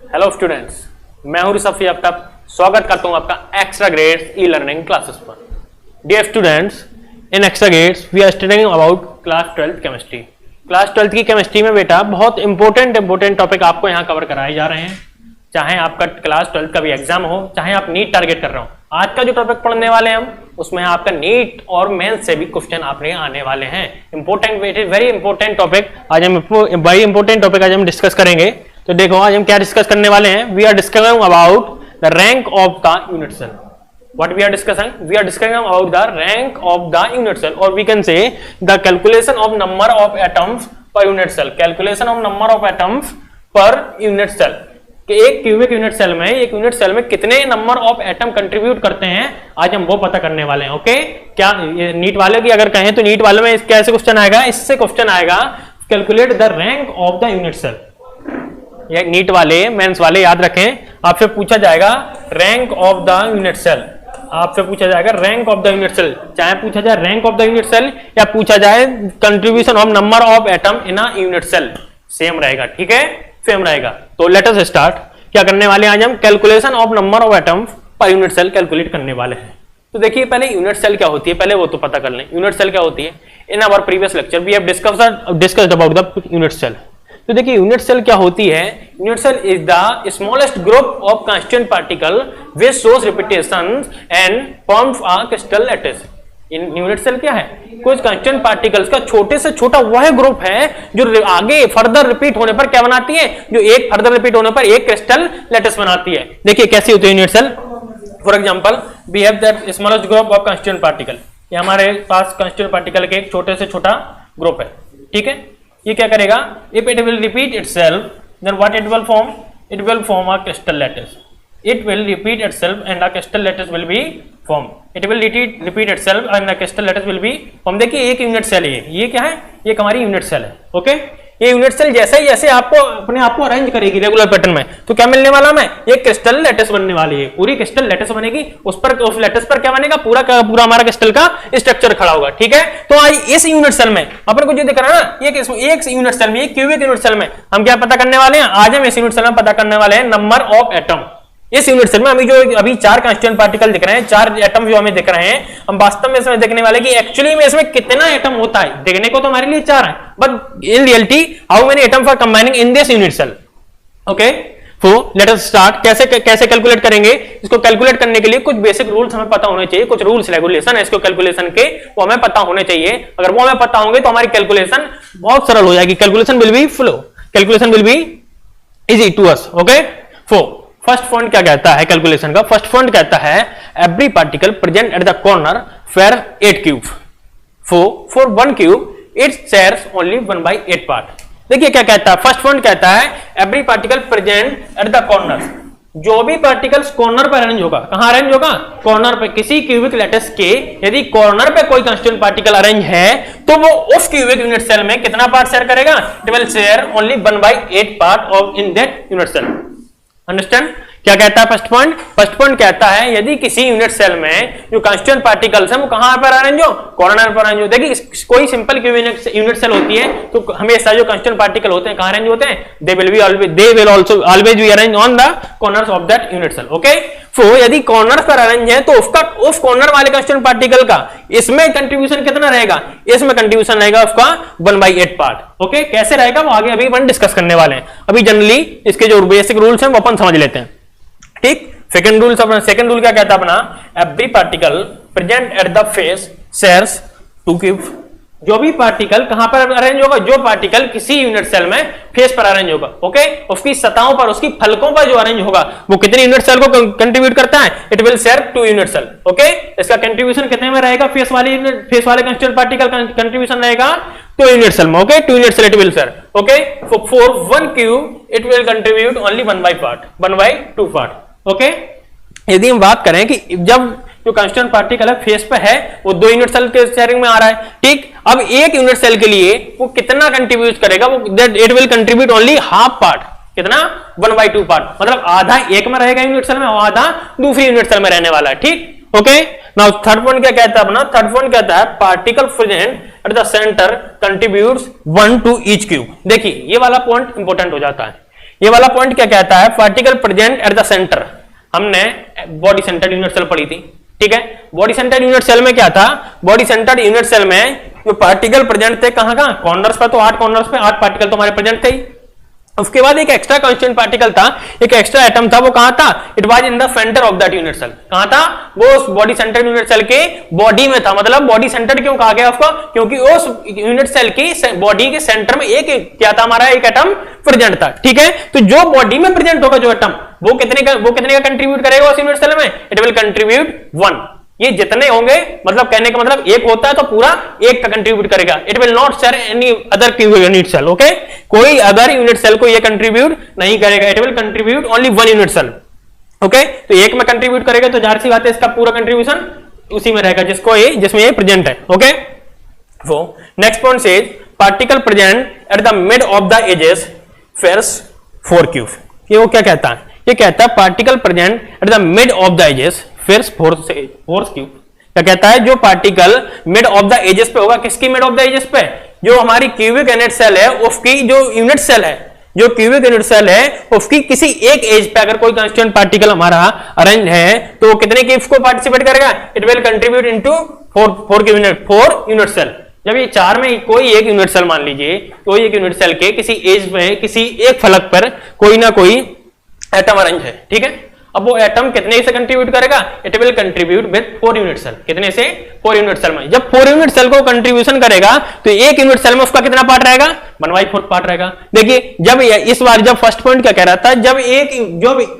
Hello students, मैं हूं ऋषभ, आपका स्वागत करता हूं आपका extra grades e learning classes पर। Dear students, in extra grades we are studying about class 12th chemistry. Class 12th की केमिस्ट्री में बेटा बहुत इंपॉर्टेंट टॉपिक आपको यहाँ कवर कराए जा रहे हैं। चाहे आपका क्लास 12th का भी एग्जाम हो, चाहे आप नीट टारगेट कर रहे हो, आज का जो टॉपिक पढ़ने वाले हैं हम, उसमें आपका नीट और मेंस से भी क्वेश्चन आपने आने वाले हैं। वेरी इंपॉर्टेंट टॉपिक आज हम डिस्कस करेंगे। तो देखो आज हम क्या डिस्कस करने वाले हैं। We are discussing about the rank of the unit cell. What we are discussing? We are discussing about the rank of the unit cell, or we can say the calculation of number of atoms per unit cell. Calculation of number of atoms per unit cell. कि एक cubic unit cell में कितने number of atom contribute करते हैं, आज हम वो पता करने वाले हैं। ओके, क्या ये नीट वाले की अगर कहें तो नीट वाले में कैसे क्वेश्चन आएगा, इससे क्वेश्चन आएगा calculate the rank of the unit cell. ये नीट वाले, मेंस वाले याद रखें, आपसे पूछा जाएगा rank of the unit cell. आपसे पूछा जाएगा rank of the unit cell, चाहे पूछा जाए rank of the unit cell या पूछा जाए contribution of number of atom in a unit cell, same रहेगा। ठीक है, सेम रहेगा। तो लेट अस स्टार्ट। क्या करने वाले हैं आज हम? Calculation of number of atom per unit cell calculate करने वाले हैं। तो देखिए पहले यूनिट सेल क्या होती है, पहले वो तो पता कर लें। यूनिट सेल क्या होती है? In our previous lecture we have discussed about the unit cell. तो देखिए यूनिट सेल क्या होती है? Unit cell is the smallest group of constant particle which shows repetitions and forms a crystal lattice. Unit cell क्या है? कुछ constant particles का छोटे से छोटा वह ग्रुप है जो आगे फर्दर रिपीट होने पर क्या बनाती है, जो एक फर्दर रिपीट होने पर एक क्रिस्टल लैटिस बनाती है। देखिए कैसी होती है unit cell. For example we have that smallest group of constant particle. ये हमारे पास कांस्टेंट पार्टिकल के एक छोटे से छोटा ग्रुप है। ठीक है, ये क्या करेगा? If it will repeat itself then what it will form? It will form a crystal lattice. It will repeat itself and a crystal lattice will be formed. It will repeat itself and the crystal lattice will be formed. देखिए एक unit cell है, ये क्या है? ये हमारी unit cell है। Okay, ये यूनिट सेल जैसे आपको अपने आप को अरेंज करेगी रेगुलर पैटर्न में, तो क्या मिलने वाला हमें? एक क्रिस्टल लैटिस बनने वाली है। पूरी क्रिस्टल लैटिस बनेगी, उस लैटिस पर क्या बनेगा? पूरा हमारा क्रिस्टल का स्ट्रक्चर खड़ा होगा। ठीक है, तो आज इस यूनिट सेल में अपन को जो दिख रहा है ना, ये एक यूनिट सेल में, एक क्यूबिक यूनिट सेल में हम क्या पता करने वाले हैं? आज हम इस यूनिट सेल में पता करने वाले हैं नंबर ऑफ एटम। इस यूनिट सेल में अभी चार कांस्टेंट पार्टिकल दिख रहे हैं, चार एटम जो हमें दिख रहे हैं, हम वास्तव में इसमें देखने वाले कि एक्चुअली में इसमें कितना एटम होता है। देखने को तो हमारे लिए चार है, but in reality how many atoms are combining in this unit cell. Okay, so let us start. कैसे कैलकुलेट करेंगे? इसको कैलकुलेट करने के लिए कुछ बेसिक रूल्स हमें पता होने चाहिए, कुछ रूल्स रेगुलेशन है इसको कैलकुलेशन के, वो हमें पता होने चाहिए। अगर वो हमें पता होंगे तो हमारी कैलकुलेशन बहुत सरल हो जाएगी। Calculation will be flow, calculation will be easy to us. Okay, first point क्या कहता है कैलकुलेशन का? फर्स्ट पॉइंट कहता है every particle present at the corner fair 8 cube. For 1 cube it shares only 1/8 part. देखिए क्या कहता है, फर्स्ट पॉइंट कहता है every particle present at the corner. जो भी पार्टिकल्स कॉर्नर पर अरेंज होगा, कहां अरेंज होगा? कॉर्नर पे। किसी क्यूबिक लैटिस के यदि कॉर्नर पे कोई कांस्टेंट पार्टिकल अरेंज है तो वो उस क्यूबिक यूनिट सेल में कितना पार्ट शेयर करेगा? It will share only 1/8 part of in that unit cell. Understand? क्या कहता है फर्स्ट पॉइंट? फर्स्ट पॉइंट कहता है यदि किसी यूनिट सेल में जो कांस्टेंट पार्टिकल्स हैं वो कहां पर अरेंज हो? कॉर्नर पर अरेंज हो। देखिए कोई सिंपल यूनिट सेल होती है तो हमेशा जो कांस्टेंट पार्टिकल होते हैं कहां अरेंज होते हैं? They will also always be arrange on the corners of that unit cell. Okay, so यदि कॉर्नर पर अरेंज है तो उसका उस कॉर्नर वाले कांस्टेंट पार्टिकल का इसमें कंट्रीब्यूशन कितना रहेगा? इसमें कंट्रीब्यूशन रहेगा उसका 1/8 पार्ट। ओके, कैसे रहेगा वो आगे अभी अपन डिस्कस करने वाले हैं। अभी जनरली इसके जो बेसिक रूल्स हैं वो अपन समझ लेते हैं। ठीक, सेकंड रूल क्या कहता है अपना? Every particle present at the face shares 2 cube. जो भी पार्टिकल कहां पर अरेंज होगा? जो पार्टिकल किसी यूनिट सेल में फेस पर अरेंज होगा, ओके, उसकी सतहों पर, उसकी फलकों पर जो अरेंज होगा वो कितने यूनिट सेल को कंट्रीब्यूट करता है? It will share 2 unit cell. Okay, इसका कंट्रीब्यूशन कितने में रहेगा? फेस वाले कांस्टेंट पार्टिकल कंट्रीब्यूशन रहेगा 2 यूनिट सेल में। Okay, 2 unit cell it will share. Okay, for 1 cube it will contribute only 1/2 part. Okay, यदि हम बात करें कि जब जो कांस्टेंट पार्टिकल है फेस पे है वो 2 यूनिट सेल के शेयरिंग में आ रहा है। ठीक, अब एक यूनिट सेल के लिए वो कितना कंट्रीब्यूट करेगा? वो it will contribute only half part. कितना? 1/2 पार्ट, मतलब आधा एक में रहेगा यूनिट सेल में और आधा दूसरी यूनिट सेल में रहने वाला है। ठीक, ओके। नाउ थर्ड पॉइंट क्या कहता है अपना? थर्ड पॉइंट कहता है particle present at the centre contributes 1 to each cube. देखिए ये वाला पॉइंट इंपॉर्टेंट हो जाता है। ये वाला पॉइंट क्या कहता है, particle present at the centre. हमने बॉडी सेंटर्ड यूनिट सेल पढ़ी थी, ठीक है। बॉडी सेंटर्ड यूनिट सेल में क्या था, बॉडी सेंटर्ड यूनिट सेल में जो पार्टिकल प्रेजेंट थे कहां कहां, कॉर्नर्स पर, तो 8 कॉर्नर्स पे 8 पार्टिकल तो हमारे प्रेजेंट थे ही। उसके बाद एक एक्स्ट्रा कांस्टेंट पार्टिकल था, एक एक्स्ट्रा एटम था, वो कहां था, it was in the centre of that unit cell. कहां था, वो उस बॉडी सेंटर्ड यूनिट सेल के बॉडी में था। मतलब बॉडी सेंटर्ड क्यों कहा गया उसको, क्योंकि उस यूनिट सेल की बॉडी के सेंटर में एक क्या था, हमारा एक एटम प्रेजेंट था, ठीक है। तो जो बॉडी में प्रेजेंट होगा जो एटम, वो कितने का कंट्रीब्यूट करेगा उस यूनिट सेल में, इट विल कंट्रीब्यूट 1। ये जितने होंगे, मतलब कहने का मतलब एक होता है तो पूरा एक का कंट्रीब्यूट करेगा। It will not share any other unit cell, okay. कोई अदर यूनिट सेल को ये कंट्रीब्यूट नहीं करेगा, it will contribute only 1 unit cell, okay. तो एक में कंट्रीब्यूट करेगा तो जाहिर सी बात है इसका पूरा कंट्रीब्यूशन उसी में रहेगा जिसमें ये प्रेजेंट है, ओके। वो next point says particle present at the mid of the edges fairs 4 cube. ये वो क्या कहता है, ये कहता है particle present at the mid of the edges fairs 4 cube. क्या कहता है, जो particle mid of the edges पे होगा, किसकी मिड ऑफ द एजेस पे, जो हमारी क्यूबिक यूनिट सेल है उसकी जो यूनिट सेल है, जो क्यूबिक यूनिट सेल है उसकी किसी एक एज पे अगर कोई कांस्टेंट पार्टिकल हमारा अरेंज है तो कितने क्यूब्स को पार्टिसिपेट करेगा, it will contribute into 4 unit cell. जब ये 4 में कोई एक यूनिट सेल मान लीजिए, कोई एक यूनिट सेल के किसी एज में किसी एक फलक पर कोई ना कोई एटम अरेंज है, ठीक है। अब वो एटम कितने से कंट्रीब्यूट करेगा, it will contribute with 4 unit cell. कितने से, 4 यूनिट सेल में। जब 4 यूनिट सेल को कंट्रीब्यूशन करेगा तो एक यूनिट सेल में उसका कितना पार्ट रहेगा, 1/4 पार्ट रहेगा। देखिए जब इस बार जब फर्स्ट पॉइंट क्या कह रहा था, जब एक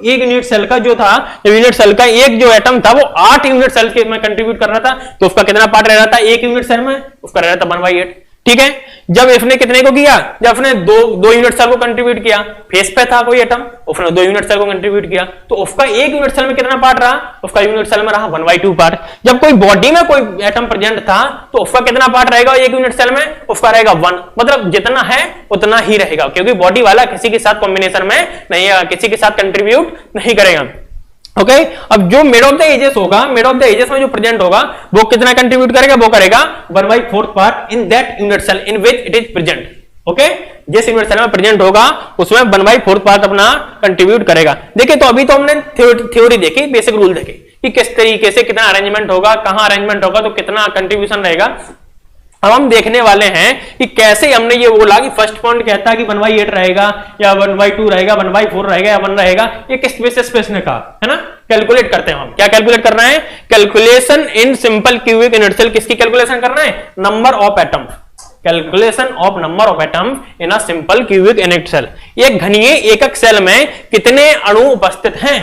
यूनिट सेल का जो था, जब यूनिट सेल का एक जो एटम था वो 8 यूनिट सेल के में कंट्रीब्यूट कर रहा था, तो उसका कितना पार्ट रह रहा था एक यूनिट सेल में, उसका रह रहा था 1/8, ठीक है। जब इसने कितने को किया, जब उसने दो यूनिट सेल को कंट्रीब्यूट किया, फेस पे था कोई एटम, उसने 2 यूनिट सेल को कंट्रीब्यूट किया, तो उसका एक यूनिट सेल में कितना पार्ट रहा, उसका यूनिट सेल में रहा 1/2 पार्ट। जब कोई बॉडी में कोई एटम प्रेजेंट था तो उसका कितना पार्ट रहेगा एक यूनिट सेल में, उसका रहेगा 1। मतलब जितना है उतना ही रहेगा, क्योंकि बॉडी वाला किसी के साथ कॉम्बिनेशन में नहीं, किसी के साथ कंट्रीब्यूट नहीं करेगा, ओके। अब जो मिड ऑफ द एजेस होगा, मिड ऑफ द एजेस में जो प्रेजेंट होगा वो कितना कंट्रीब्यूट करेगा, वो करेगा 1/4 part in that unit cell in which it is present, okay. जिस यूनिट सेल में प्रेजेंट होगा उसमें 1/4 पार्ट अपना कंट्रीब्यूट करेगा। देखिए तो अभी तो हमने थ्योरी देखी, बेसिक रूल देखे कि किस तरीके से कितना अरेंजमेंट होगा, कहां अरेंजमेंट होगा तो कितना कंट्रीब्यूशन रहेगा। अब हम देखने वाले हैं कि कैसे हमने ये बोला कि फर्स्ट पॉइंट कहता है कि 1/8 रहेगा या 1/2 रहेगा, 1/4 रहेगा या 1 रहेगा, ये किस बेसिस पे इसने कहा है ना। कैलकुलेट करते हैं हम, क्या कैलकुलेट करना है, calculation in simple cubic unit cell. किसकी कैलकुलेशन करना है, number of atoms, calculation of number of atoms in a simple cubic unit cell. एक घनीय एकक सेल में कितने अणु उपस्थित हैं,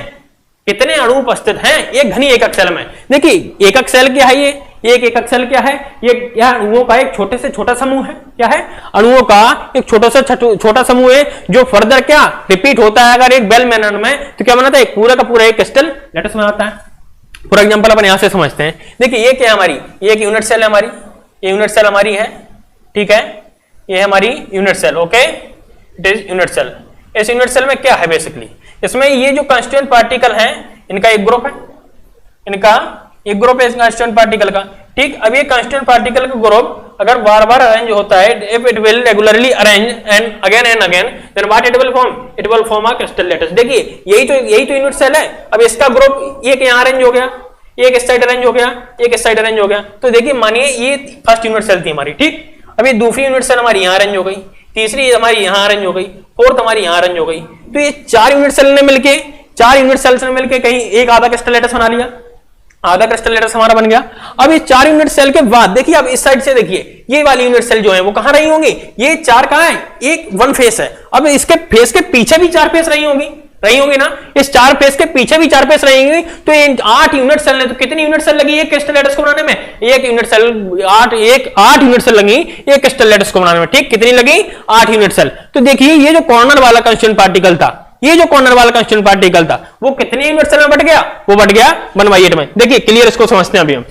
कितने अणु उपस्थित हैं एक घनी एकक सेल में। देखिए एकक सेल क्या है, ये एक एकक सेल क्या है, ये यह अणुओं का एक छोटे से छोटा समूह है। क्या है, अणुओं का एक छोटा समूह है जो फर्दर क्या रिपीट होता है अगर एक बेल मैनर में, तो क्या बनाता है, एक पूरा का पूरा एक क्रिस्टल लैटिस बनाता है। फॉर एग्जांपल अपन यहां से समझते हैं, देखिए ये क्या है हमारी, ये एक यूनिट सेल है हमारी, ये यूनिट सेल हमारी है, ठीक है, ये है हमारी unit cell, okay, it is unit cell. इस यूनिट सेल में क्या है बेसिकली, इसमें ये जो कांस्टिट्यूएंट पार्टिकल हैं इनका एक ग्रुप है, इनका एक ग्रुप है इस कांस्टिट्यूएंट पार्टिकल का, ठीक। अब ये कांस्टिट्यूएंट पार्टिकल का ग्रुप अगर बार बार अरेंज होता है, if it will regularly arrange and again then what it will form a crystal lattice. देखिए यही तो यूनिट सेल है। अब इसका ग्रुप एक यहां अरेंज हो गया, एक इस साइड अरेंज हो गया, एक इस साइड अरेंज हो गया, तो देखिए मानिए ये फर्स्ट यूनिट सेल थी हमारी, ठीक। अब ये दूसरी यूनिट सेल हमारी यहां अरेंज हो गई, तीसरी हमारी यहां अरेंज हो गई, फोर्थ हमारी यहां अरेंज हो गई, तो ये 4 यूनिट सेल ने मिलके, 4 यूनिट सेल्स ने मिलके कहीं एक आधा क्रिस्टल लैटिस बना लिया, आधा क्रिस्टल लैटिस हमारा बन गया। अब ये 4 यूनिट सेल के बाद देखिए, अब इस साइड से देखिए ये वाली यूनिट सेल जो है वो कहां रही होंगी, ये 4 कहां है, एक 1 फेस है। अब इसके फेस के पीछे भी 4 फेस रही होंगी ना, इस 4 फेस के पीछे भी 4 फेस रहेंगी, तो ये 8 यूनिट सेल ने, तो कितनी यूनिट सेल लगी एक क्रिस्टल लैटिस को बनाने में, एक यूनिट सेल 8 यूनिट सेल लगी एक क्रिस्टल लैटिस को बनाने में, ठीक। कितनी लगी, 8 यूनिट सेल। तो देखिए ये जो कॉर्नर वाला कांस्टिट्यूएंट पार्टिकल था, ये जो कॉर्नर वाला कांस्टिट्यूएंट पार्टिकल था वो कितने यूनिट सेल में बट गया, वो बट गया 1/8 में। देखिए क्लियर, इसको समझते हैं अभी हम।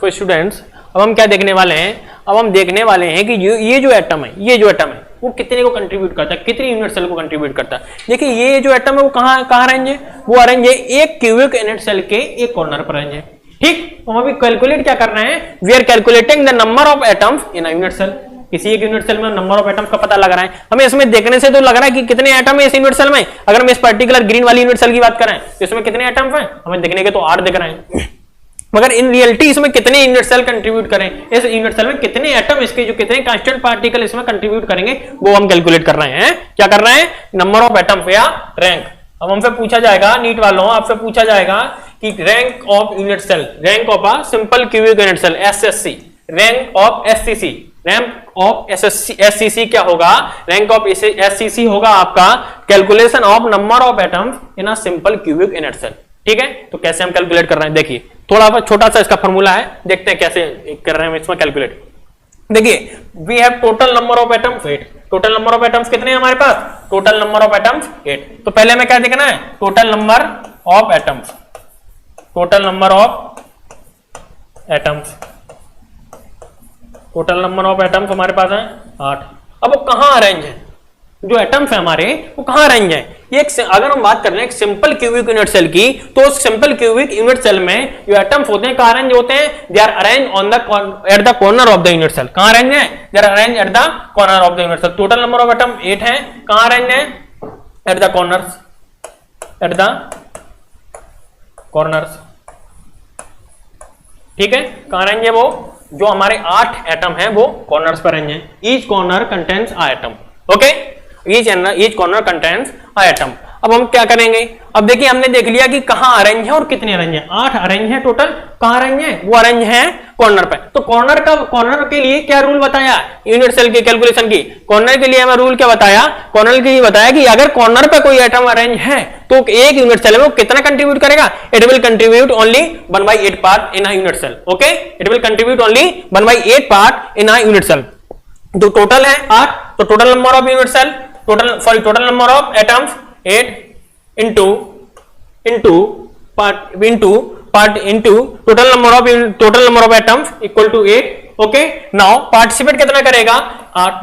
तो स्टूडेंट्स अब हम क्या देखने वाले हैं, अब हम देखने वाले हैं कि ये जो एटम है वो कितने को कंट्रीब्यूट करता है, कितनी यूनिट सेल को कंट्रीब्यूट करता है। देखिए ये जो एटम है वो कहां अरेंज है, वो अरेंज है एक क्यूबिक यूनिट सेल के एक कॉर्नर पर अरेंज है, ठीक। तो हम अभी कैलकुलेट क्या कर रहे हैं, we are calculating the number of atoms in a unit cell. किसी एक यूनिट सेल में नंबर ऑफ एटम्स का पता लग रहा है। हमें इसमें देखने से तो लग रहा है कि कितने एटम है इस यूनिट सेल में। अगर हम इस पर्टिकुलर ग्रीन वाली यूनिट सेल की बात करें तो इसमें कितने एटम्स हैं, हमें देखने के तो 8 दिख रहे हैं, मगर इन रियलिटी इसमें कितने यूनिट सेल कंट्रीब्यूट करें, इस यूनिट सेल में कितने एटम, इसके जो कितने कांस्टेंट पार्टिकल इसमें कंट्रीब्यूट करेंगे वो हम कैलकुलेट कर रहे हैं। क्या कर रहे हैं, नंबर ऑफ एटम या रैंक। अब हमसे पूछा जाएगा, नीट वालों आपसे पूछा जाएगा कि rank of unit cell, rank of a simple cubic unit cell SSC, rank of SCC, rank of SCC क्या होगा, रैंक ऑफ एससीसी होगा आपका calculation of number of atoms in a simple cubic unit cell. ठीक है, तो कैसे हम calculate कर रहे हैं, देखिए थोड़ा सा छोटा सा इसका फॉर्मूला है, देखते हैं कैसे कर रहे हैं इसमें कैलकुलेट। देखिए we have total number of atoms 8, total number of atoms कितने हैं हमारे पास, टोटल नंबर ऑफ एटम्स 8। तो पहले हमें क्या देखना है, total number of atoms, total number of atoms, total number of atoms हमारे पास है 8। अब वो कहां अरेंज है, जो एटम्स है हमारे वो कहां अरेंज है। एक अगर हम बात कर रहे हैं एक सिंपल क्यूबिक यूनिट सेल की, तो उस सिंपल क्यूबिक यूनिट सेल में जो एटम्स होते हैं कहां अरेंज होते हैं, they are arrange on the at the corner of the unit cell. कहां अरेंज है, they are arrange at the corner of the unit cell. Total number of atom 8 है, कहां अरेंज है, at the corners, at the corners. ठीक है, कहां arrange है, वो जो हमारे 8 एटम है वो कॉर्नर्स पर अरेंज है। Each corner contains a atom, okay, each corner contains a atom. अब हम क्या करेंगे, अब देखिए हमने देख लिया कि कहां अरेंज है और कितने अरेंज है, 8 अरेंज है टोटल। कहां अरेंज है, वो अरेंज है कॉर्नर पे। तो कॉर्नर के लिए क्या रूल बताया यूनिट सेल के कैलकुलेशन की, कॉर्नर के लिए हमें रूल क्या बताया, कॉर्नर के लिए बताया कि अगर कॉर्नर पे कोई एटम अरेंज है तो एक यूनिट सेल में वो कितना कंट्रीब्यूट करेगा, it will contribute only 1/8 part in a unit cell. Okay, it will contribute only 1/8 part in a unit cell. तो टोटल है 8, तो total number of unit cell, total number of atoms 8 into total number of atoms equal to 8। Okay, now participate कितना करेगा,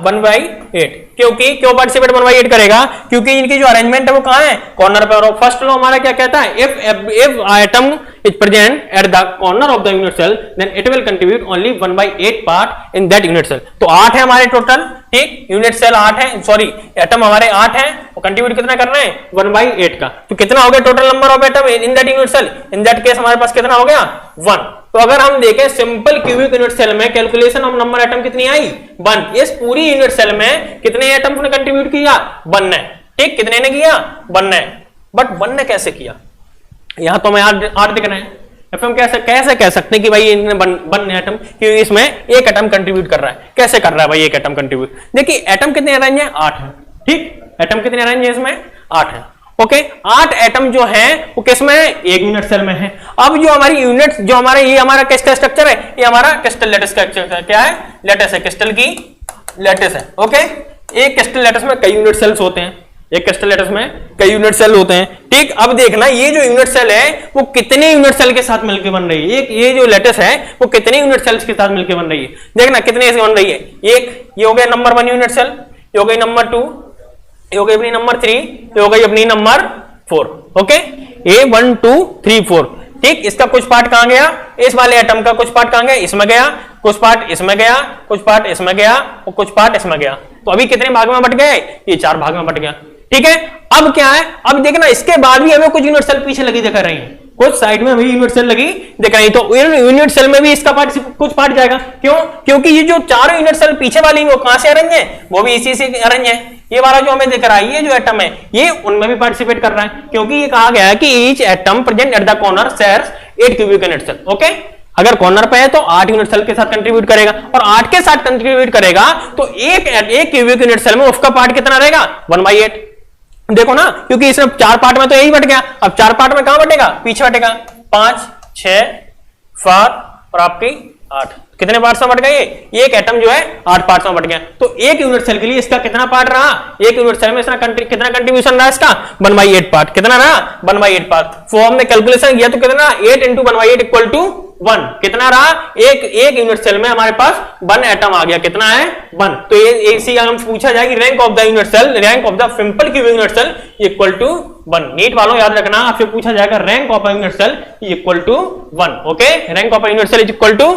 1/8। क्यों participate 1/8 करेगा, क्योंकि इनकी जो अरेंजमेंट है वो कहां है, कॉर्नर पे। और फर्स्ट लॉ हमारा क्या कहता है, if atom is present at the corner of the unit cell then it will contribute only 1/8 part in that unit cell। तो 8 है हमारे टोटल, ठीक, यूनिट सेल 8 है, सॉरी एटम हमारे 8 है, और कंट्रीब्यूट कितना कर रहे हैं, 1/8 का। तो कितना हो गया total number of atom in that unit cell, in that case हमारे पास कितना हो गया, 1। तो अगर हम देखें सिंपल क्यूबिक यूनिट सेल में कैलकुलेशन ऑफ नंबर एटम कितनी आई, 1। इस पूरी यूनिट सेल में कितने एटम्स ने कंट्रीब्यूट किया, 1 ने। ठीक, कितने ने किया, 1 ने। बट 1 ने कैसे किया, यहां तो हमें 8 दिख रहे हैं। हम कैसे कह सकते हैं कि भाई इन्हें 1 एटम, क्योंकि इसमें एक एटम कंट्रीब्यूट कर रहा है। कैसे कर रहा है भाई एक एटम कंट्रीब्यूट, देखिए एटम कितने अरेंज है, 8 है। ठीक, एटम कितने अरेंज है इसमें, 8 है। ओके, 8 एटम जो है वो किसमें है, एक यूनिट सेल में है। अब जो हमारी यूनिट, जो हमारे ये हमारा किसका स्ट्रक्चर है, ये हमारा क्रिस्टल लैटिस का स्ट्रक्चर है। क्या है, लैटिस है, क्रिस्टल की लैटिस है। ओके, एक क्रिस्टल लैटिस में कई यूनिट सेल्स होते हैं, एक क्रिस्टल लैटिस में कई यूनिट सेल होते हैं। ठीक, अब देखना ये जो यूनिट सेल है वो कितने यूनिट सेल के साथ मिलकर बन रही है, ये जो लैटिस है वो कितने यूनिट सेल्स के साथ मिलकर बन रही है। देखना कितने से बन रही है, एक ये हो गया नंबर 1 यूनिट सेल, ये हो गई नंबर 2, ये हो गई अपनी नंबर 3, ये हो गई अपनी नंबर 4। Okay, A 1 2 3 4। ठीक, इसका कुछ पार्ट कहां गया, इस वाले एटम का कुछ पार्ट कहां गया, इसमें गया, कुछ पार्ट इसमें गया, कुछ पार्ट इसमें गया, और कुछ पार्ट इसमें गया। तो अभी कितने भाग में बट गए, ये 4 भाग में बट गया। ठीक है, अब क्या है, अब देखना इसके बाद भी हमें कुछ यूनिट सेल पीछे लगी दिख रही है, कुछ साइड में भी यूनिट सेल लगी दिख रही है। तो यूनिट सेल में भी इसका पार्ट कुछ पार्ट जाएगा। क्यों, क्योंकि ये जो 4 यूनिट सेल पीछे वाली वो कहां से अरेंज है, वो भी इसी से अरेंज है। ये वाला जो हमें दिख रहा है, ये जो एटम है ये उनमें भी पार्टिसिपेट कर रहा है, क्योंकि ये कहा गया है कि each atom present at the corner shares 8 cubic unit cell. Okay, अगर कॉर्नर पे है तो 8 यूनिट सेल के साथ कंट्रीब्यूट करेगा, और 8 के साथ कंट्रीब्यूट करेगा तो एक क्यूबिक यूनिट सेल में उसका पार्ट कितना रहेगा, 1/8। देखो ना, क्योंकि इसमें 4 पार्ट में तो यही बट गया, अब 4 पार्ट में कहां बटेगा, पीछे बटेगा। 5 6 7 और आपकी 8, कितने पार्ट्स में बट गए, एक एटम जो है 8 पार्ट्स में बट गया। तो एक यूनिट सेल के लिए इसका कितना पार्ट रहा, एक यूनिट सेल में इसका कितना कंट्रीब्यूशन रहा, इसका 1/8 पार्ट। कितना रहा, 1/8 पार्ट। तो हमने कैलकुलेशन किया तो कितना, 8 × 1/8 इक्वल टू 1। कितना रहा, एक यूनिट सेल में हमारे पास 1 एटम आ गया, कितना है, 1। तो ये इसी हम पूछा जाए कि rank of the unit cell, rank of the simple cubic unit cell equal to 1। NEET वालों याद रखना, आपसे पूछा जाएगा rank of a unit cell equal to 1। Okay, rank of a unit cell is equal to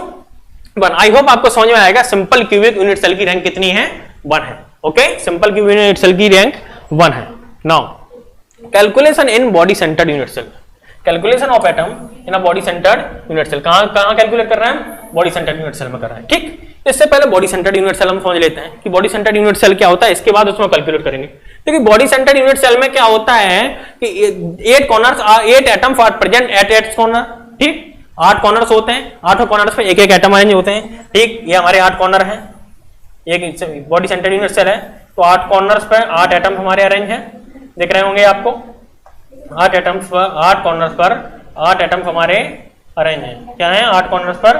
1। I hope आपको समझ में आएगा सिंपल क्यूबिक यूनिट सेल की रैंक कितनी है, 1 है। Okay, simple cubic unit cell की रैंक 1 है। Now calculation in body centred unit cell, calculation of atom in a body centred unit cell, कहां कैलकुलेट कर रहे हैं, बॉडी सेंटर्ड यूनिट सेल में कर रहे हैं। ठीक, इससे पहले बॉडी सेंटर्ड यूनिट सेल हम समझ लेते हैं कि बॉडी सेंटर्ड यूनिट सेल क्या होता है, इसके बाद उसमें कैलकुलेट करेंगे। क्योंकि बॉडी सेंटर्ड यूनिट सेल में क्या होता है कि 8 atoms are present at 8 corner. ठीक, 8 कॉर्नर्स होते हैं, 8 कॉर्नर्स पे एक एटम अरेंज होते हैं। ठीक, ये हमारे 8 कॉर्नर हैं, एक बॉडी सेंटर्ड यूनिट सेल है, तो 8 कॉर्नर्स पे 8 एटम हमारे अरेंज हैं, दिख रहे होंगे आपको। 8 एटम्स पर 8 कॉर्नर्स पर 8 एटम हमारे अरेंज है, क्या है, 8 कॉर्नर्स पर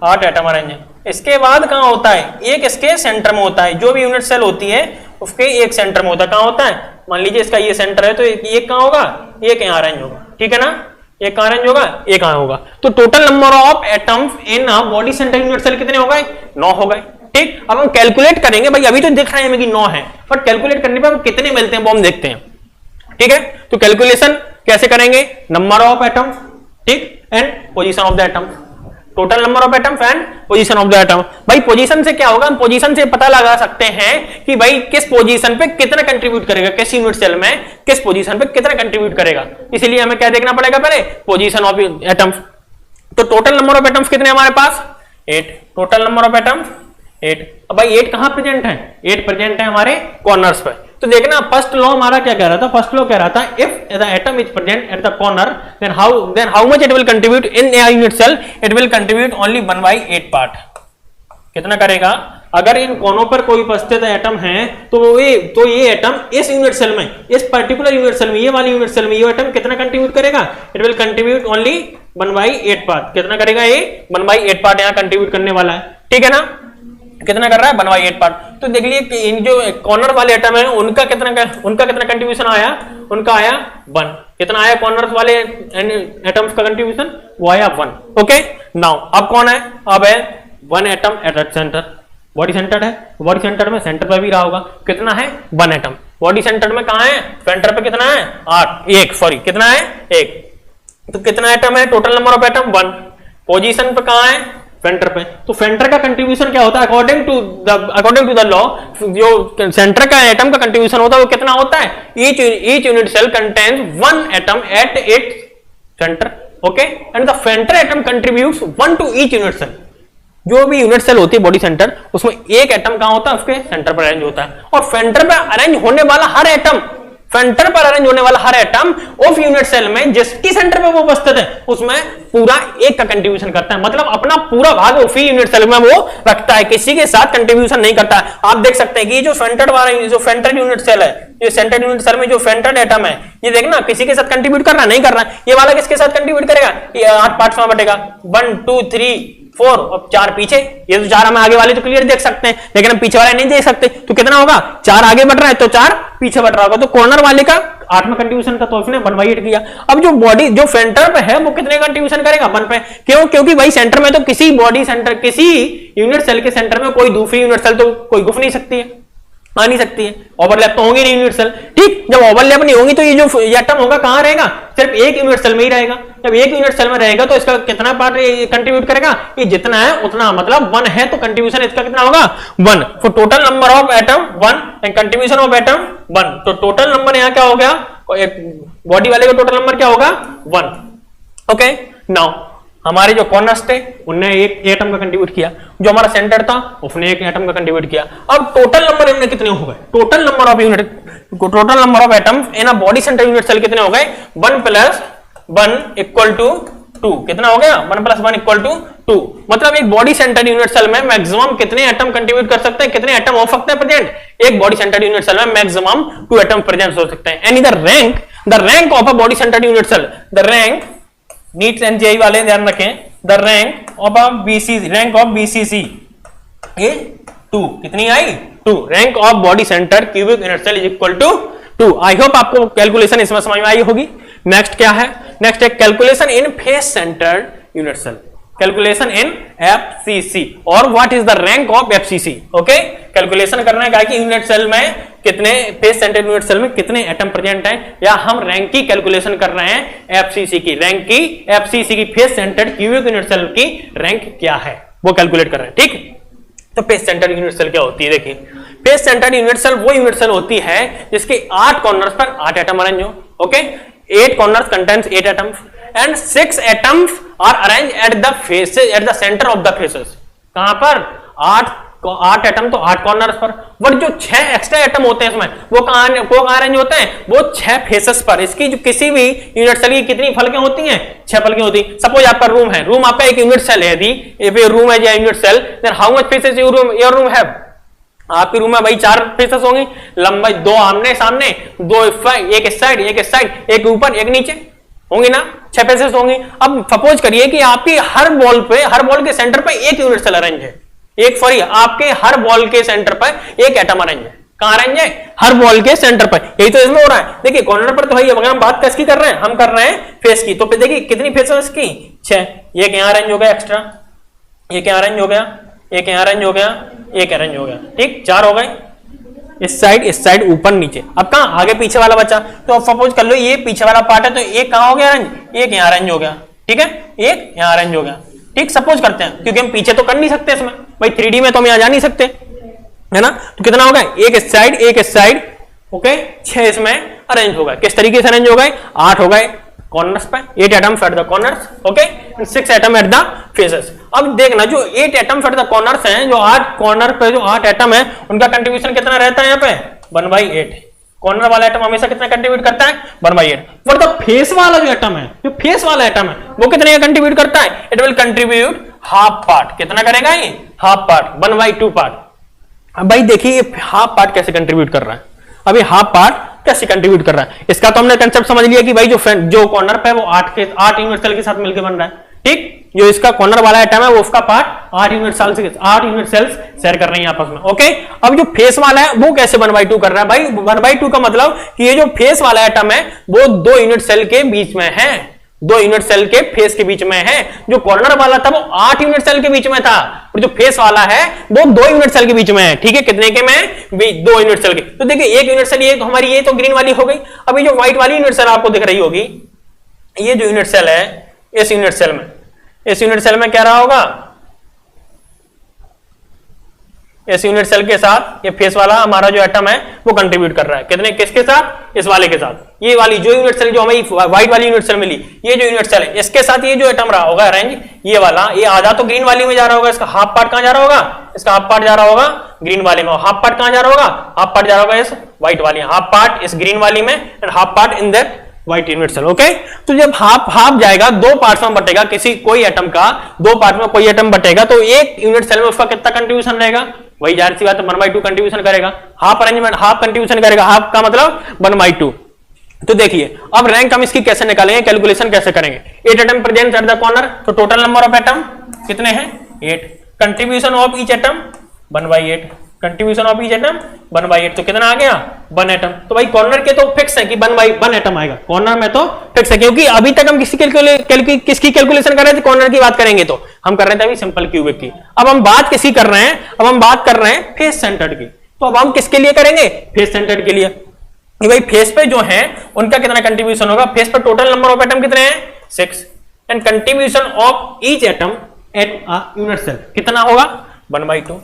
8 एटम अरेंज है। इसके बाद कहां होता है, एक इसके सेंटर में होता है, जो भी यूनिट सेल होती है उसके एक सेंटर में होता है। कहां होता है, मान लीजिए इसका ये सेंटर है, तो एक कहां होगा, एक यहाँ अरेंज होगा। ठीक है ना, एक कहां अरेंज होगा, एक कहां होगा। तो total number of atoms in a body centred unit cell कितने हो गए, 9 हो गए। ठीक, अब हम कैलकुलेट करेंगे, भाई अभी तो दिख रहे हैं कि 9 है, बट कैलकुलेट करने पर कितने मिलते हैं वो हम देखते हैं। ठीक है, तो कैलकुलेशन कैसे करेंगे, नंबर ऑफ एटम्स, ठीक, and position of the atom, total number of atoms and position of the atom. भाई पोजीशन से क्या होगा, हम पोजीशन से पता लगा सकते हैं कि भाई किस पोजीशन पे कितना कंट्रीब्यूट करेगा, किस यूनिट सेल में किस पोजीशन पे कितना कंट्रीब्यूट करेगा। इसलिए हमें क्या देखना पड़ेगा, पहले पोजीशन ऑफ एटम्स। तो टोटल नंबर ऑफ एटम्स कितने हमारे पास, 8, टोटल नंबर ऑफ एटम्स 8। अब भाई 8 कहां प्रेजेंट है, 8 प्रेजेंट है हमारे कॉर्नर्स पे। तो देखना फर्स्ट लॉ हमारा क्या कह रहा था, फर्स्ट लॉ कह रहा था if the atom is present at the corner then how much it will contribute in a unit cell, it will contribute only 1/8 part. कितना करेगा, अगर इन कोनों पर कोई उपस्थित एटम है तो ये एटम इस यूनिट सेल में, इस पर्टिकुलर यूनिट सेल में, ये वाली यूनिट सेल में ये एटम कितना कंट्रीब्यूट करेगा, it will contribute only 1/8 part. कितना करेगा, ये 1/8 पार्ट यहाँ कंट्रीब्यूट करने वाला है। ठीक है ना, कितना कर रहा है, 1/8 पार्ट। तो देख लिए कि इन जो कॉर्नर वाले एटम है उनका कितना कंट्रीब्यूशन आया, उनका आया 1। कितना आया कॉर्नर वाले एटम्स का कंट्रीब्यूशन, वो आया 1। ओके, नाउ अब कौन है, अब है 1 atom at centre, body centre है, बॉडी सेंटर में सेंटर पर भी रहा होगा, कितना है 1 एटम। बॉडी सेंटर में कहां है, सेंटर पे कितना है, 1 कितना है, 1। तो कितना एटम है, total number of atom 1। Position पे कहां है, सेंटर पे। तो सेंटर का कंट्रीब्यूशन क्या होता है, अकॉर्डिंग टू द लॉ, जो सेंटर का एटम का कंट्रीब्यूशन होता है वो कितना होता है, each unit cell contains 1 atom at its centre. Okay, and the centre atom contributes 1 to each unit cell. जो भी यूनिट सेल होती है बॉडी सेंटर, उसमें एक एटम कहां होता है, उसके सेंटर पर अरेंज होता है। और सेंटर पर अरेंज होने वाला हर एटम, सेंटर पर अरेंज होने वाला हर एटम ऑफ यूनिट सेल में जिसकी सेंटर पे वो उपस्थित है उसमें पूरा एक का कंट्रीब्यूशन करता है, मतलब अपना पूरा भाग उसी यूनिट सेल में वो रखता है, किसी के साथ कंट्रीब्यूशन नहीं करता है। आप देख सकते हैं कि ये जो सेंटर्ड वाला, जो सेंटर्ड यूनिट सेल है, ये सेंटर्ड यूनिट सेल में जो सेंटर्ड एटम है, ये देखना किसी के साथ कंट्रीब्यूट कर रहा है, नहीं कर रहा है। ये वाला किसके साथ कंट्रीब्यूट करेगा, ये 8 पार्ट्स में बटेगा, 1 2 3 4 और 4 पीछे। ये तो 4 हम आगे वाले तो क्लियर देख सकते हैं, लेकिन हम पीछे वाले नहीं देख सकते। तो कितना होगा, 4 आगे बढ़ रहा है तो 4 पीछे बढ़ रहा होगा। तो कॉर्नर वाले का 8 में कंट्रीब्यूशन का, तो उसने 1/8 किया। अब जो बॉडी जो सेंटर पे है वो कितने कंट्रीब्यूशन करेगा, 1 पे। क्यों, क्योंकि भाई सेंटर में तो किसी बॉडी सेंटर, किसी यूनिट सेल के सेंटर में कोई दूसरी यूनिट सेल तो कोई घुस नहीं सकती है, आ नहीं सकती है, ओवरलैप तो होंगी नहीं यूनिट सेल। ठीक, जब ओवरलैप नहीं होंगी तो ये जो एटम होगा कहां रहेगा, सिर्फ एक यूनिट सेल में ही रहेगा। जब एक यूनिट सेल में रहेगा तो इसका कितना पार्ट कंट्रीब्यूट करेगा, ये जितना है उतना, मतलब 1 है तो कंट्रीब्यूशन इसका कितना होगा, 1। तो total number of atom 1 and contribution of atom 1। तो टोटल नंबर यहाँ क्या हो गया, बॉडी वाले का टोटल नंबर क्या होगा, 1। ओके, नाउ हमारे जो कॉर्नर्स थे उनने एक एटम का कंट्रीब्यूट किया, जो हमारा सेंटर था उसने एक एटम का कंट्रीब्यूट किया। अब टोटल नंबर इनमें कितने हो गए, total number of unit, total number of atoms in a body centre unit cell कितने हो गए, 1 + 1 = 2। कितना हो गया, 1 + 1 = 2। मतलब एक बॉडी सेंटर यूनिट सेल में मैक्सिमम कितने एटम कंट्रीब्यूट कर सकते हैं, कितने एटम हो सकते हैं प्रेजेंट, एक बॉडी सेंटर यूनिट सेल में मैक्सिमम 2 एटम प्रेजेंट हो सकते हैं। And the rank of a body centre unit cell, the rank NEETs and JEE वाले ध्यान रखें, the rank of a BCC, rank of BCC ये 2, कितनी आई, 2। Rank of body centre cubic unit cell = 2। I hope आपको calculation इसमें समझ में आई होगी। नेक्स्ट क्या है, नेक्स्ट है calculation in face centred unit cell, calculation in FCC, और what is the rank of FCC. Okay, calculation करना है कि यूनिट सेल में कितने, फेस सेंटर्ड यूनिट सेल में कितने एटम प्रेजेंट हैं, या हम रैंक की कैलकुलेशन कर रहे हैं एफसीसी की, रैंक की, एफसीसी की, face centred cubic unit cell की रैंक क्या है। वो कैलकुलेट कर रहे हैं। ठीक, तो पेज सेंटर्ड यूनिट सेल क्या होती है? देखिए, पेज सेंटर्ड यूनिट सेल वो यूनिट सेल होती है जिसके 8 कॉर्नर्स पर 8 एटम अरेंज हो। Okay, 8 corners contains 8 atoms and 6 atoms are arrange at the faces at the centre of the faces. कहां पर? 8 एटम तो 8 कॉर्नर्स पर, बट जो 6 एक्स्ट्रा एटम होते हैं इसमें वो कहां अरेंज होते हैं? वो 6 फेसेस पर। इसकी जो किसी भी यूनिट सेल की कितनी फलकें होती हैं? 6 फलकें होती हैं। सपोज आपका रूम है, रूम आपका एक यूनिट सेल है, यदि रूम है या unit cell, then how much faces your room have? आपकी रूम में भाई 4 फेसेस होंगी, लंबाई 2 आमने सामने, 2 एक इस साइड, एक ऊपर, एक नीचे होंगी ना, 6 फेसेस होंगी। अब सपोज करिए कि आपकी हर बॉल के सेंटर पे एक यूनिट सेल अरेंज है, आपके हर बॉल के सेंटर पर एक एटम अरेंज है। कहां अरेंज है? हर बॉल के सेंटर पर। यही तो इसमें हो रहा है। देखिए कॉर्नर पर तो भाई अगर हम बात किसकी कर रहे हैं, हम कर रहे हैं फेस की, तो देखिए कितनी फेसेस की? 6। एक यहां अरेंज हो गया एक्स्ट्रा, एक यहां अरेंज हो गया, एक यहां अरेंज हो गया, एक अरेंज हो गया। ठीक, 4 हो गए, इस साइड ऊपर नीचे। अब कहां? आगे पीछे वाला बचा। तो अब सपोज कर लो ये पीछे वाला पार्ट है, तो एक कहां हो गया अरेंज? एक यहां अरेंज हो गया। ठीक है, एक यहां अरेंज हो गया। ठीक, सपोज करते हैं, क्योंकि हम पीछे तो कर नहीं सकते इसमें भाई, 3D में तो हम यहां जा नहीं सकते, है ना। तो कितना हो गया? एक इस साइड, ओके, 6 इसमें अरेंज हो गए। किस तरीके से अरेंज हो गए? 8 हो गए कॉर्नर्स पे, 8 atoms eight the corners, okay, 6 atom at the faces. अब देखना, जो 8 एटम्स एट द कॉर्नर्स हैं, जो 8 कॉर्नर पे जो 8 एटम है, उनका कंट्रीब्यूशन कितना रहता है यहाँ पे? 1/8। कॉर्नर वाला एटम हमेशा कितना कंट्रीब्यूट करता है? 1/8। बट द फेस वाला जो एटम है, जो फेस वाला एटम है, वो कितने का कंट्रीब्यूट करता है? It will contribute half part. कितना करेगा ये? Half part, 1/2 part. अब भाई देखिए ये हाफ पार्ट कैसे कंट्रीब्यूट कर रहा है। अभी हाफ पार्ट कैसे कंट्रीब्यूट कर रहा है, इसका तो हमने कंसेप्ट समझ लिया कि भाई जो कॉर्नर पे है वो 8 यूनिट सेल के साथ मिलकर बन रहा है। ठीक, जो इसका कॉर्नर वाला एटम है वो उसका पार्ट 8 यूनिट सेल्स शेयर कर रहे हैं आपस में। ओके, अब जो फेस वाला है वो कैसे 1/2 कर रहा है? भाई 1/2 का मतलब कि ये जो फेस वाला एटम है वो 2 यूनिट सेल के बीच में है, 2 यूनिट सेल के फेस के बीच में है। जो कॉर्नर वाला था वो 8 यूनिट सेल के बीच में था, और जो फेस वाला है वो 2 यूनिट सेल के बीच में है। ठीक है, कितने के में? 2 यूनिट सेल के। तो देखिए एक यूनिट सेल, ये तो हमारी ये तो ग्रीन वाली हो गई। अभी जो व्हाइट वाली यूनिट सेल आपको दिख रही होगी, ये जो यूनिट सेल है, इस यूनिट सेल में क्या रहा होगा? इस यूनिट सेल के साथ ये फेस वाला हमारा जो एटम है वो कंट्रीब्यूट कर रहा है। कितने? किसके साथ? इस वाले के साथ। ये वाली जो यूनिट सेल जो हमें व्हाइट वाली यूनिट सेल मिली, ये जो यूनिट सेल है इसके साथ ये जो एटम रहा होगा अरेंज, ये वाला, ये आधा तो ग्रीन वाली में जा रहा होगा, इसका हाफ पार्ट कहां जा रहा होगा? इसका हाफ पार्ट जा रहा होगा ग्रीन वाले में। हाफ पार्ट कहां जा रहा होगा? हाफ पार्ट जा रहा होगा इस व्हाइट वाली, हाफ पार्ट इस ग्रीन वाली में and half part in that white unit cell. Okay, तो जब हाफ जाएगा, 2 पार्ट्स में बटेगा, कोई एटम का 2 पार्ट में कोई एटम बटेगा, तो एक यूनिट सेल में उसका कितना कंट्रीब्यूशन रहेगा? वही जाहिर सी बात है 1/2 कंट्रीब्यूशन करेगा। हाफ अरेंजमेंट, हाफ कंट्रीब्यूशन करेगा, हाफ का मतलब 1/2। तो देखिए अब रैंक हम इसकी कैसे निकालेंगे, कैलकुलेशन कैसे करेंगे? 8 atom present at the corner, तो टोटल नंबर ऑफ एटम कितने हैं? 8। Contribution of each atom 1/8, contribution of each atom 1/8, तो कितना आ गया? 1 एटम। तो भाई कॉर्नर के तो फिक्स है कि 1/1 एटम आएगा, कॉर्नर में तो फिक्स है, क्योंकि अभी तक हम किसकी कैलकुलेशन कर रहे थे? कॉर्नर की बात करेंगे तो हम कर रहे थे अभी सिंपल क्यूबिक की। अब हम बात किसकी कर रहे हैं? अब हम बात कर रहे हैं फेस सेंटर्ड की। तो अब हम किसके लिए करेंगे? फेस सेंटर्ड के लिए। भाई फेस पे जो है उनका कितना कंट्रीब्यूशन होगा? फेस पे टोटल नंबर ऑफ एटम कितने हैं? 6 and contribution of each atom at a unit cell कितना होगा? 1/2।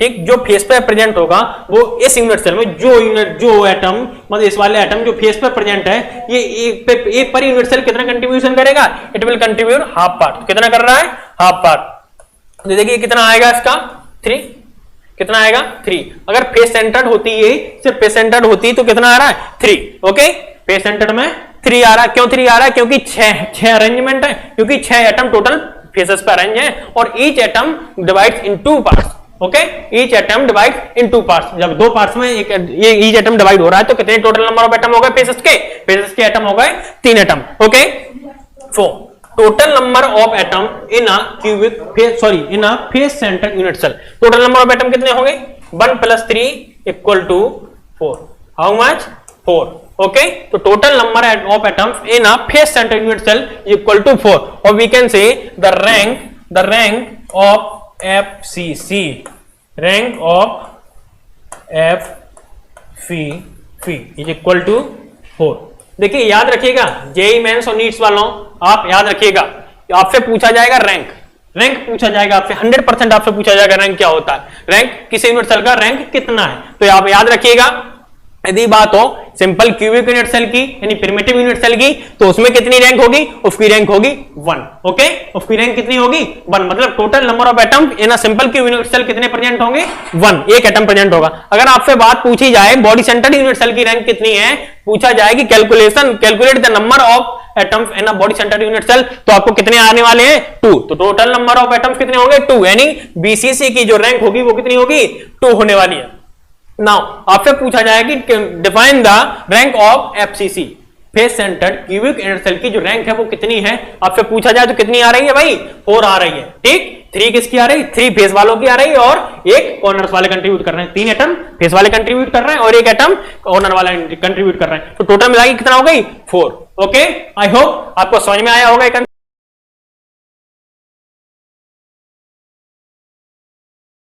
ठीक, जो फेस पे प्रेजेंट होगा वो इस यूनिट सेल में जो एटम मतलब इस वाले एटम जो फेस पे प्रेजेंट है, ये एक पर यूनिट सेल कितना कंट्रीब्यूशन करेगा? It will contribute half part. कितना कर रहा है? Half part. तो देखिए कितना आएगा इसका? 3। कितना आएगा? 3। अगर फेस सेंटर्ड होती है, सिर्फ फेस सेंटर्ड होती तो कितना आ रहा है? 3। ओके, फेस सेंटर्ड में 3 आ रहा है। क्यों 3 आ रहा है? क्योंकि 6 अरेंजमेंट है, क्योंकि 6 एटम टोटल फेसेस पे अरेंज है और each atom divides in 2 parts. Okay, each atom divide in 2 parts. जब 2 पार्ट्स में ये ईच एटम डिवाइड हो रहा है तो कितने टोटल नंबर ऑफ एटम हो गए? फेसेस के एटम हो गए 3 atom. Okay, 4 total number of atom in a cubic face, sorry in a face centred unit cell. Total number of atom कितने होंगे? 1 + 3 = 4। How much? 4। ओके, तो total number of atoms in a face centred unit cell = 4। और we can say the rank of FCC, rank of FCC is equal to 4। देखिए याद रखिएगा, JEE mains और nits वालों आप याद रखिएगा, आपसे पूछा जाएगा रैंक। रैंक पूछा जाएगा आपसे, 100% आपसे पूछा जाएगा रैंक क्या होता है, रैंक किसी यूनिट सेल का रैंक कितना है। तो आप याद रखिएगा, यदि बात हो सिंपल क्यूबिक यूनिट सेल की यानी प्रिमिटिव यूनिट सेल की, तो उसमें कितनी रैंक होगी, उसकी रैंक होगी 1। ओके, उसकी रैंक कितनी होगी 1, मतलब total number of atom in a simple cubic unit cell कितने प्रेजेंट होंगे, 1, एक एटम प्रेजेंट होगा। अगर आपसे बात पूछी जाए बॉडी सेंटर्ड यूनिट सेल की रैंक कितनी है, पूछा जाए कि calculate the number of atoms in a body centred unit cell, तो आपको कितने आने वाले हैं 2, तो टोटल नंबर ऑफ एटम्स कितने होंगे 2, यानी बीसीसी की जो रैंक होगी वो कितनी होगी 2 होने वाली है। नाउ आपसे पूछा जाएगा कि define the rank of FCC, face centred cubic unit cell की जो रैंक है वो कितनी है, आपसे पूछा जाए तो कितनी आ रही है भाई 4 आ रही है। ठीक, 3 किसकी आ रही है, 3 फेस वालों की आ रही है और एक कॉर्नर्स वाले कंट्रीब्यूट कर रहे हैं, 3 एटम फेस वाले कंट्रीब्यूट कर रहे हैं और एक एटम कॉर्नर वाला कंट्रीब्यूट कर रहे हैं, तो टोटल मिला के कितना हो गई 4। ओके, आई होप आपको समझ में आया होगा।